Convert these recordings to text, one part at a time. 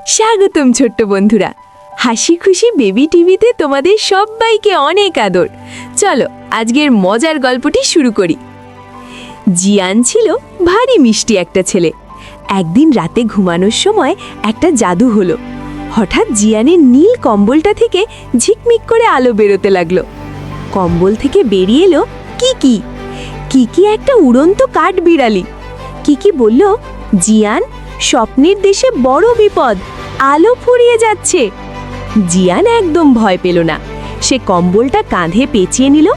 স্বাগতম ছোট্ট বন্ধুরা, হাসি খুশি বেবি টিভিতে তোমাদের সবাইকে অনেক আদর। চলো আজকের মজার গল্পটি শুরু করি। জিয়ান ছিল ভারী মিষ্টি একটা ছেলে। একদিন রাতে ঘুমানোর সময় একটা জাদু হলো। হঠাৎ জিয়ানের নীল কম্বলটা থেকে ঝিকমিক করে আলো বেরোতে লাগলো। কম্বল থেকে বেরিয়ে এলো কিকি। কিকি একটা উড়ন্ত কাঠ বিড়ালি। কিকি বলল, জিয়ান, স্বপ্নের দেশে বড় বিপদ, আলো ফুরিয়ে যাচ্ছে। জিয়ান একদম ভয় পেল না। সে কম্বলটা কাঁধে পেঁচিয়ে নিল।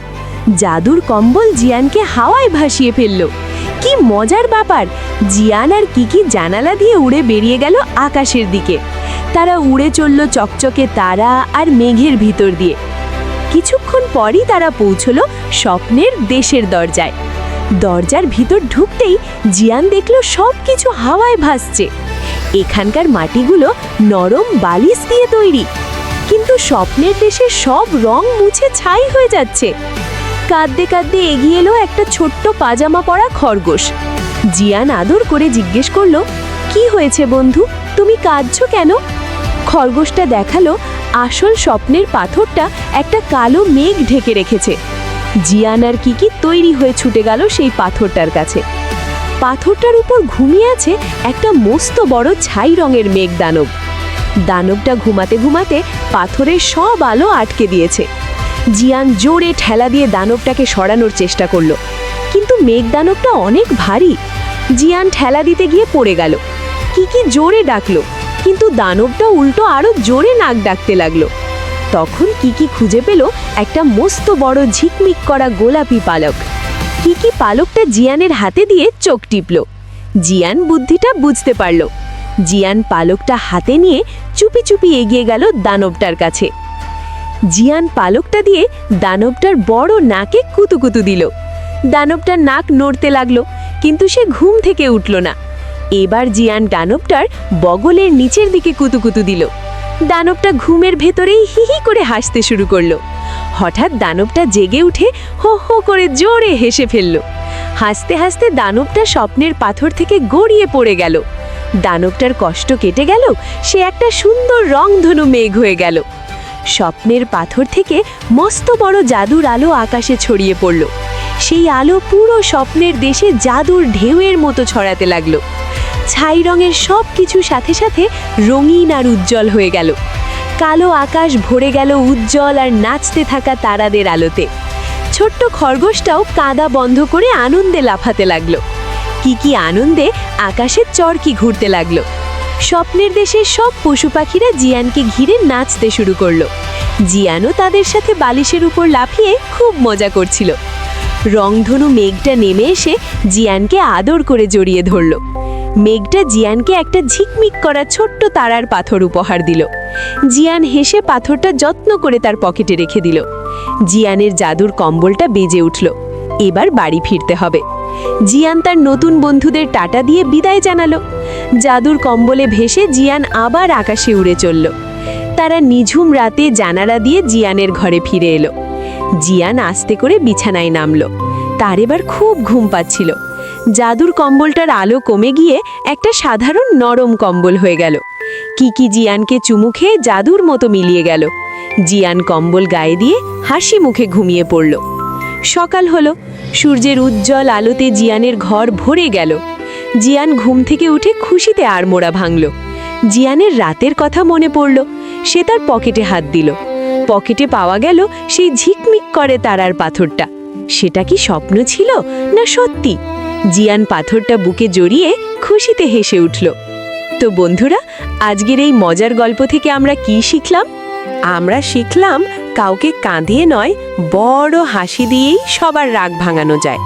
জাদুর কম্বল জিয়ানকে হাওয়ায় ভাসিয়ে ফেলল। কি মজার ব্যাপার! জিয়ান আর কিকি জানালা দিয়ে উড়ে বেরিয়ে গেল আকাশের দিকে। তারা উড়ে চলল চকচকে তারা আর মেঘের ভিতর দিয়ে। কিছুক্ষণ পরই তারা পৌঁছল স্বপ্নের দেশের দরজায়। দরজার ভিতর ঢুকতেই জিয়ান দেখল সবকিছু হাওয়ায় ভাসছে। এখানকার মাটিগুলো নরম বালিশ দিয়ে তৈরি, কিন্তু স্বপ্নের দেশে সব রং মুছে ছাই হয়ে যাচ্ছে। কাঁদতে কাঁদতে এগিয়ে এলো একটা ছোট্ট পাজামা পরা খরগোশ। জিয়ান আদর করে জিজ্ঞেস করলো, কি হয়েছে বন্ধু, তুমি কাঁদছো কেন? খরগোশটা দেখালো আসল স্বপ্নের পাথরটা একটা কালো মেঘ ঢেকে রেখেছে। জিয়ান আর কিকি তৈরি হয়ে ছুটে গেল সেই পাথরটার কাছে। পাথরটার উপর ঘুমিয়ে আছে একটা মস্ত বড় ছাই রঙের মেঘ দানব। দানবটা ঘুমাতে ঘুমাতে পাথরের সব আলো আটকে দিয়েছে। জিয়ান জোরে ঠেলা দিয়ে দানবটাকে সরানোর চেষ্টা করলো, কিন্তু মেঘ দানবটা অনেক ভারী। জিয়ান ঠেলা দিতে গিয়ে পড়ে গেল। কিকি জোরে ডাকলো, কিন্তু দানবটা উল্টো আরো জোরে নাক ডাকতে লাগলো। তখন কিকি খুঁজে পেল একটা মস্ত বড় ঝিকমিক করা গোলাপি পালক। কিকি পালকটা জিয়ানের হাতে দিয়ে চোখ টিপল। জিয়ান বুদ্ধিটা বুঝতে পারল। জিয়ান পালকটা হাতে নিয়ে চুপি চুপি এগিয়ে গেল দানবটার কাছে। জিয়ান পালকটা দিয়ে দানবটার বড় নাকে কুতুকুতু দিল। দানবটার নাক নড়তে লাগলো, কিন্তু সে ঘুম থেকে উঠল না। এবার জিয়ান দানবটার বগলের নিচের দিকে কুতুকুতু দিল। দানবটা ঘুমের ভেতরেই হিহি করে হাসতে শুরু করলো। হঠাৎ দানবটা জেগে উঠে হো হো করে জোরে হেসে ফেলল। হাসতে হাসতে দানবটা স্বপ্নের পাথর থেকে গড়িয়ে পড়ে গেল। দানবটার কষ্ট কেটে গেল, সে একটা সুন্দর রংধনু মেঘ হয়ে গেল। স্বপ্নের পাথর থেকে মস্ত বড় জাদুর আলো আকাশে ছড়িয়ে পড়ল। সেই আলো পুরো স্বপ্নের দেশে জাদুর ঢেউয়ের মতো ছড়াতে লাগলো। ছাই রঙের সব কিছু সাথে সাথে রঙিন আর উজ্জ্বল হয়ে গেল। কালো আকাশ ভরে গেল উজ্জ্বল আর নাচতে থাকা তারাদের আলোতে। ছোট্ট খরগোশটাও কাঁদা বন্ধ করে আনন্দে লাফাতে লাগলো। কিকি আনন্দে আকাশের চরকি ঘুরতে লাগলো। স্বপ্নের দেশের সব পশু পাখিরা জিয়ানকে ঘিরে নাচতে শুরু করলো। জিয়ানও তাদের সাথে বালিশের উপর লাফিয়ে খুব মজা করছিল। রংধনু মেঘটা নেমে এসে জিয়ানকে আদর করে জড়িয়ে ধরল। মেঘটা জিয়ানকে একটা ঝিকমিক করা ছোট্ট তারার পাথর উপহার দিল। জিয়ান হেসে পাথরটা যত্ন করে তার পকেটে রেখে দিল। জিয়ানের জাদুর কম্বলটা বেজে উঠল। এবার বাড়ি ফিরতে হবে। জিয়ান তার নতুন বন্ধুদের টাটা দিয়ে বিদায় জানালো। জাদুর কম্বলে ভেসে জিয়ান আবার আকাশে উড়ে চলল। তারা নিঝুম রাতে জানালা দিয়ে জিয়ানের ঘরে ফিরে এলো। জিয়ান আস্তে করে বিছানায় নামলো। তার এবার খুব ঘুম পাচ্ছিল। জাদুর কম্বলটার আলো কমে গিয়ে একটা সাধারণ নরম কম্বল হয়ে গেল। কিকি জিয়ানকে চুমু খেয়ে জাদুর মতো মিলিয়ে গেল। জিয়ান কম্বল গায়ে দিয়ে হাসি মুখে ঘুমিয়ে পড়ল। সকাল হলো। সূর্যের উজ্জ্বল আলোতে জিয়ানের ঘর ভরে গেল। জিয়ান ঘুম থেকে উঠে খুশিতে আড়মোড়া ভাঙল। জিয়ানের রাতের কথা মনে পড়ল। সে তার পকেটে হাত দিল। পকেটে পাওয়া গেল সেই ঝিকমিক করে তারার পাথরটা। সেটা কি স্বপ্ন ছিল না সত্যি? জিয়ান পাথরটা বুকে জড়িয়ে খুশিতে হেসে উঠল। তো বন্ধুরা, আজকের এই মজার গল্প থেকে আমরা কি শিখলাম? আমরা শিখলাম কাউকে কাঁদিয়ে নয়, বড় হাসি দিয়েই সবার রাগ ভাঙানো যায়।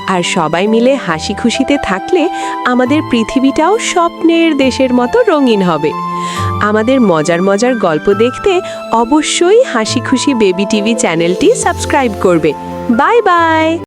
আর সবাই মিলে হাসি খুশিতে থাকলে আমাদের পৃথিবীটাও স্বপ্নের দেশের মতো রঙিন হবে। আমাদের মজার মজার গল্প দেখতে অবশ্যই হাসি খুশি বেবি টিভি চ্যানেলটি সাবস্ক্রাইব করবে। Bye bye.